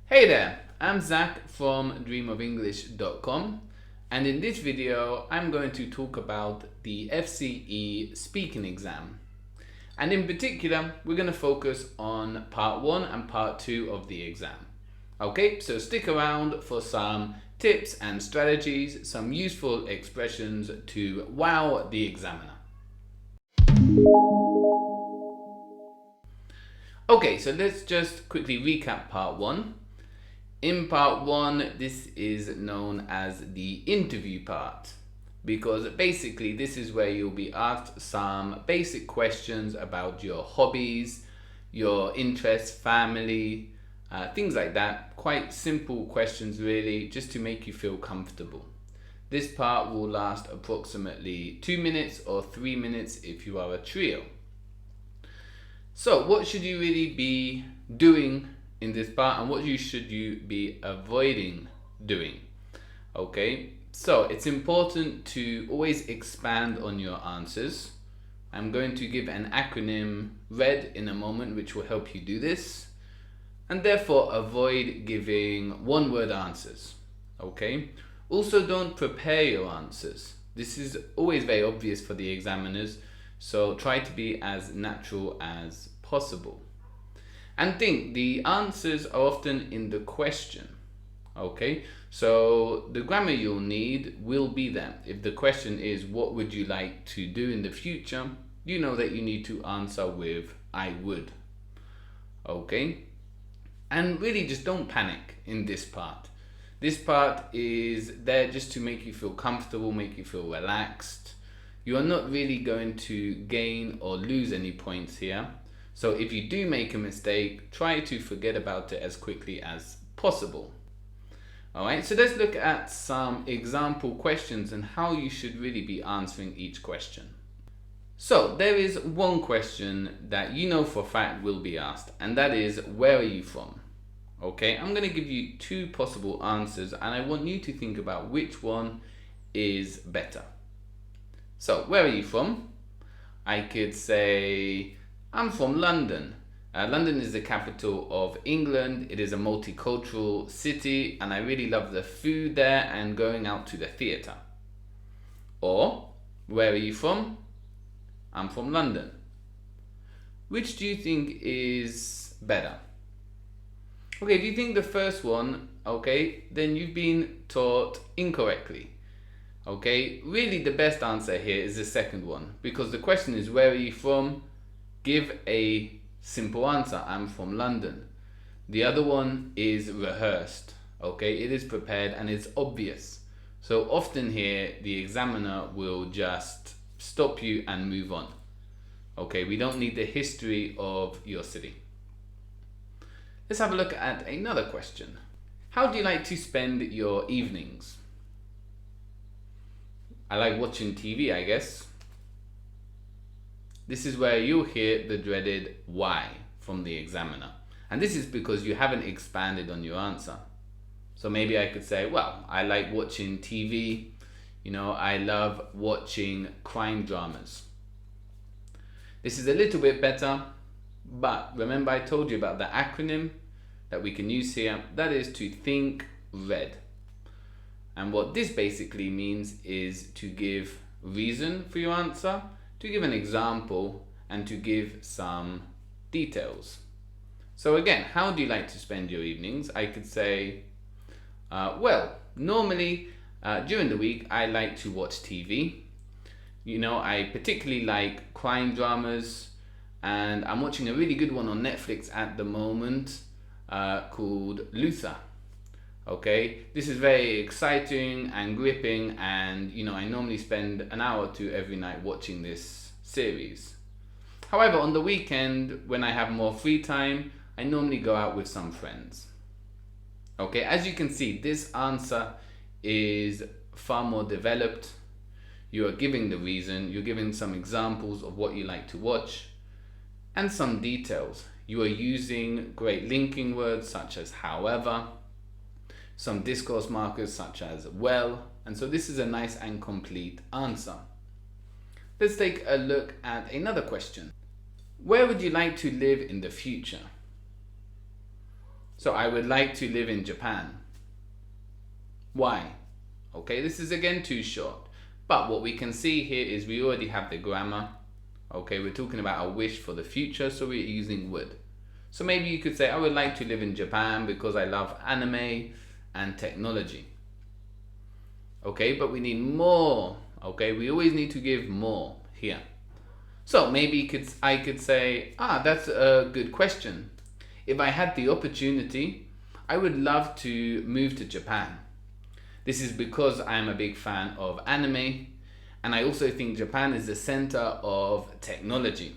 Hey there, I'm Zach from dreamoфenglish.com, and in this video I'm going to talk about the FCE speaking exam. And in particular, we're going to focus on part 1 and part 2 of the exam. Okay, so stick around for some tips and strategies, some useful expressions to wow the examiner. Okay, so let's just quickly recap part 1. In part 1, this is known as the interview part, because basically this is where you'll be asked some basic questions about your hobbies, your interests, family, things like that. Quite simple questions really, just to make you feel comfortable. This part will last approximately 2 minutes or 3 minutes if you are a trio. So what should you really be doing in this part, and what should you be avoiding doing? Okay, so it's important to always expand on your answers. I'm going to give an acronym RED in a moment, which will help you do this, and therefore avoid giving one-word answers. Okay, also don't prepare your answers. This is always very obvious for the examiners, so try to be as natural as possible. And think, the answers are often in the question. Okay, so the grammar you'll need will be there. If the question is, what would you like to do in the future? You know that you need to answer with, I would. Okay, and really just don't panic in this part. This part is there just to make you feel comfortable, make you feel relaxed. You are not really going to gain or lose any points here. So if you do make a mistake, try to forget about it as quickly as possible. Alright, so let's look at some example questions and how you should really be answering each question. So there is one question that you know for a fact will be asked, and that is, where are you from? Okay, I'm going to give you two possible answers, and I want you to think about which one is better. So where are you from? I could say, I'm from London. London is the capital of England. It is a multicultural city, and I really love the food there and going out to the theatre. Or, where are you from? I'm from London. Which do you think is better? Okay, if you think the first one, okay, then you've been taught incorrectly. Okay, really the best answer here is the second one, because the question is, where are you from? Give a simple answer, I'm from London. The other one is rehearsed, okay? It is prepared and it's obvious. So often here, the examiner will just stop you and move on. Okay, we don't need the history of your city. Let's have a look at another question. How do you like to spend your evenings? I like watching TV, I guess. This is where you'll hear the dreaded why from the examiner. And this is because you haven't expanded on your answer. So maybe I could say, well, I like watching TV. You know, I love watching crime dramas. This is a little bit better, but remember I told you about the acronym that we can use here. That is to think RED. And what this basically means is to give reason for your answer, to give an example, and to give some details. So again, how do you like to spend your evenings? I could say, well, normally during the week I like to watch TV. You know, I particularly like crime dramas, and I'm watching a really good one on Netflix at the moment called Luther. Okay, this is very exciting and gripping, and you know, I normally spend an hour or two every night watching this series. However, on the weekend, when I have more free time, I normally go out with some friends. Okay, as you can see, this answer is far more developed. You are giving the reason, you're giving some examples of what you like to watch, and some details. You are using great linking words such as however, some discourse markers such as well, and so this is a nice and complete answer. Let's take a look at another question. Where would you like to live in the future? So I would like to live in Japan. Why? Okay, this is again too short. But what we can see here is we already have the grammar. Okay, we're talking about a wish for the future, so we're using would. So maybe you could say, I would like to live in Japan because I love anime and technology. Okay, but we need more. Okay, we always need to give more here. So maybe I could say, that's a good question. If I had the opportunity, I would love to move to Japan. This is because I am a big fan of anime, and I also think Japan is the center of technology.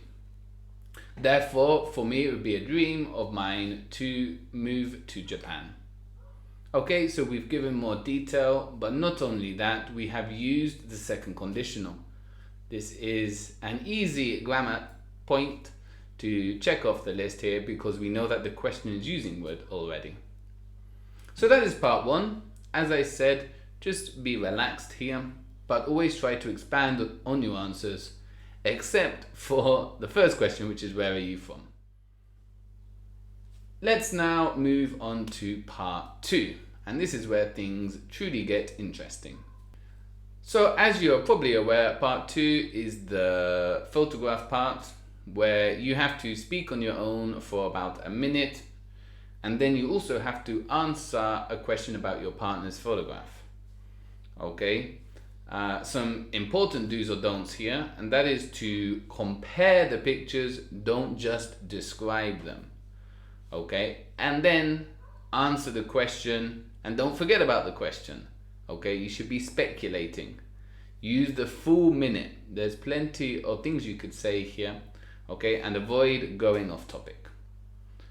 Therefore, for me, it would be a dream of mine to move to Japan. Okay, so we've given more detail, but not only that, we have used the second conditional. This is an easy grammar point to check off the list here because we know that the question is using would already. So that is part one. As I said, just be relaxed here, but always try to expand on your answers, except for the first question, which is where are you from? Let's now move on to part two, and this is where things truly get interesting. So as you're probably aware, part two is the photograph part, where you have to speak on your own for about a minute, and then you also have to answer a question about your partner's photograph. Okay, some important do's or don'ts here, and that is to compare the pictures, don't just describe them. Okay, and then answer the question, and don't forget about the question. Okay, you should be speculating. Use the full minute. There's plenty of things you could say here. Okay, and avoid going off topic.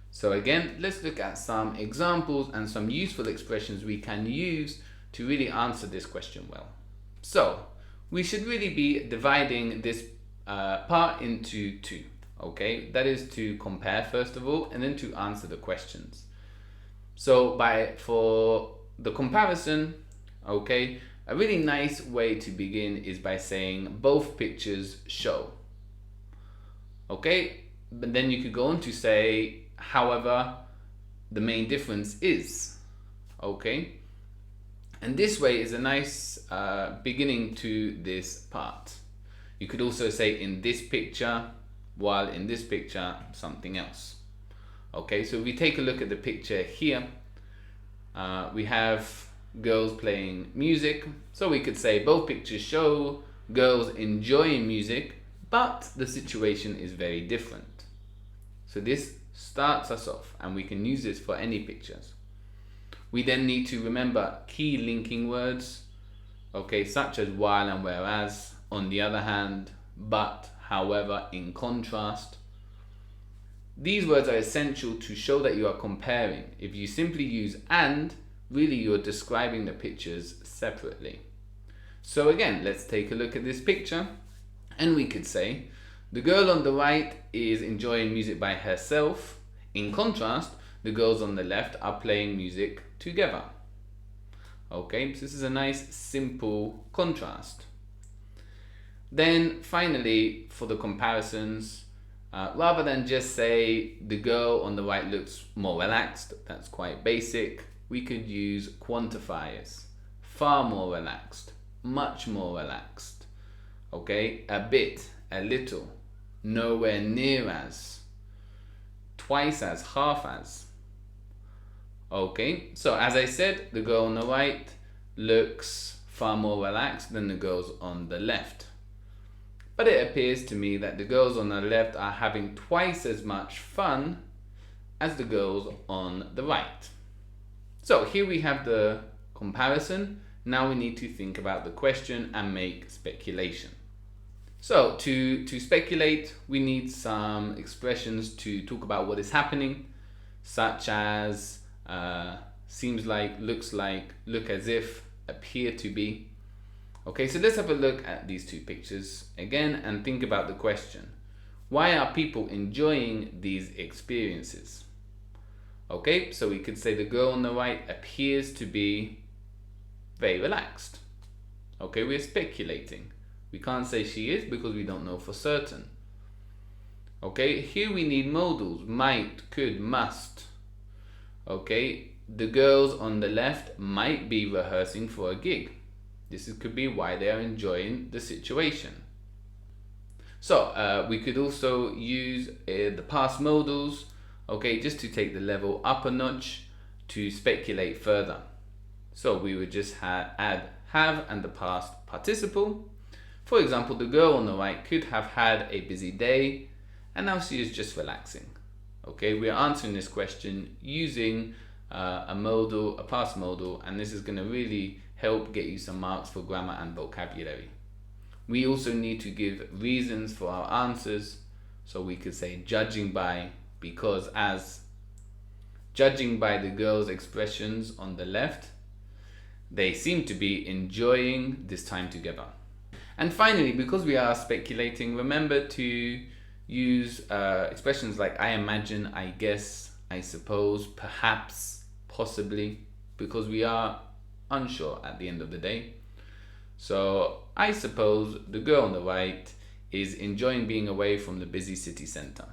So again, let's look at some examples and some useful expressions we can use to really answer this question well. So we should really be dividing this part into two. Okay, that is to compare first of all, and then to answer the questions. So for the comparison, okay, a really nice way to begin is by saying both pictures show. Okay, but then you could go on to say, however, the main difference is. Okay, and this way is a nice beginning to this part. You could also say in this picture, while in this picture something else. Okay, so if we take a look at the picture here, we have girls playing music. So we could say both pictures show girls enjoying music, but the situation is very different. So this starts us off, and we can use this for any pictures. We then need to remember key linking words, okay, such as while and whereas, on the other hand, but, however, in contrast. These words are essential to show that you are comparing. If you simply use and, really you're describing the pictures separately. So again, let's take a look at this picture, and we could say the girl on the right is enjoying music by herself. In contrast, the girls on the left are playing music together. Okay, so this is a nice simple contrast. Then finally, for the comparisons, rather than just say the girl on the right looks more relaxed, that's quite basic, we could use quantifiers. Far more relaxed, much more relaxed. Okay, a bit, a little, nowhere near as, twice as, half as. Okay, so as I said, the girl on the right looks far more relaxed than the girls on the left. But it appears to me that the girls on the left are having twice as much fun as the girls on the right. So here we have the comparison. Now we need to think about the question and make speculation. So to speculate, we need some expressions to talk about what is happening, such as seems like, looks like, look as if, appear to be. Okay, so let's have a look at these two pictures again and think about the question. Why are people enjoying these experiences? Okay, so we could say the girl on the right appears to be very relaxed. Okay, we're speculating. We can't say she is because we don't know for certain. Okay, here we need modals, might, could, must. Okay, the girls on the left might be rehearsing for a gig. Could be why they are enjoying the situation. So we could also use the past modals, okay, just to take the level up a notch to speculate further. So we would just add have and the past participle. For example, the girl on the right could have had a busy day and now she is just relaxing. Okay, we are answering this question using a modal, a past modal, and this is going to really help get you some marks for grammar and vocabulary. We also need to give reasons for our answers. So we could say judging by, because as, judging by the girls' expressions on the left, they seem to be enjoying this time together. And finally, because we are speculating, remember to use expressions like I imagine, I guess, I suppose, perhaps, possibly, because we are unsure at the end of the day. So I suppose the girl on the right is enjoying being away from the busy city center.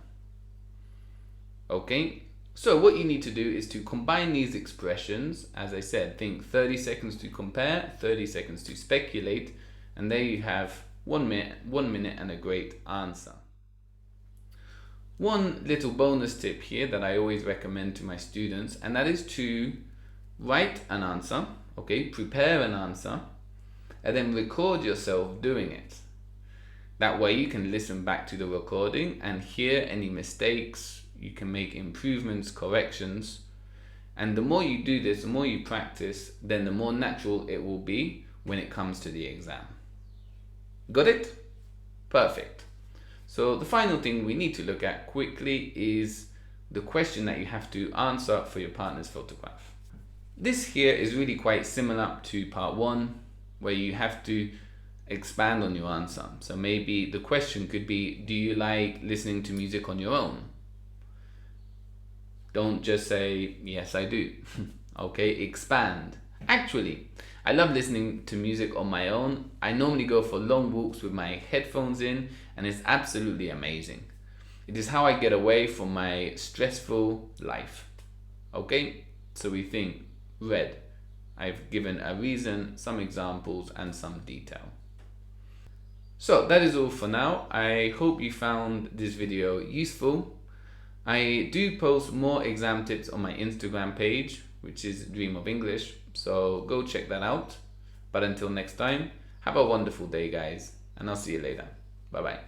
Okay, so what you need to do is to combine these expressions. As I said, think 30 seconds to compare, 30 seconds to speculate, and there you have 1 minute and a great answer. One little bonus tip here that I always recommend to my students, and that is to write an answer, okay, prepare an answer, and then record yourself doing it. That way you can listen back to the recording and hear any mistakes. You can make improvements, corrections, and the more you do this, the more you practice, then the more natural it will be when it comes to the exam. Got it? Perfect. So the final thing we need to look at quickly is the question that you have to answer for your partner's photograph. This here is really quite similar to part 1, where you have to expand on your answer. So maybe the question could be, do you like listening to music on your own? Don't just say, yes, I do. Okay, expand. Actually, I love listening to music on my own. I normally go for long walks with my headphones in, and it's absolutely amazing. It is how I get away from my stressful life. Okay, so we think red. I've given a reason, some examples, and some detail. So that is all for now. I hope you found this video useful. I do post more exam tips on my Instagram page, which is Dream of English, so go check that out. But until next time, have a wonderful day, guys, and I'll see you later. Bye bye.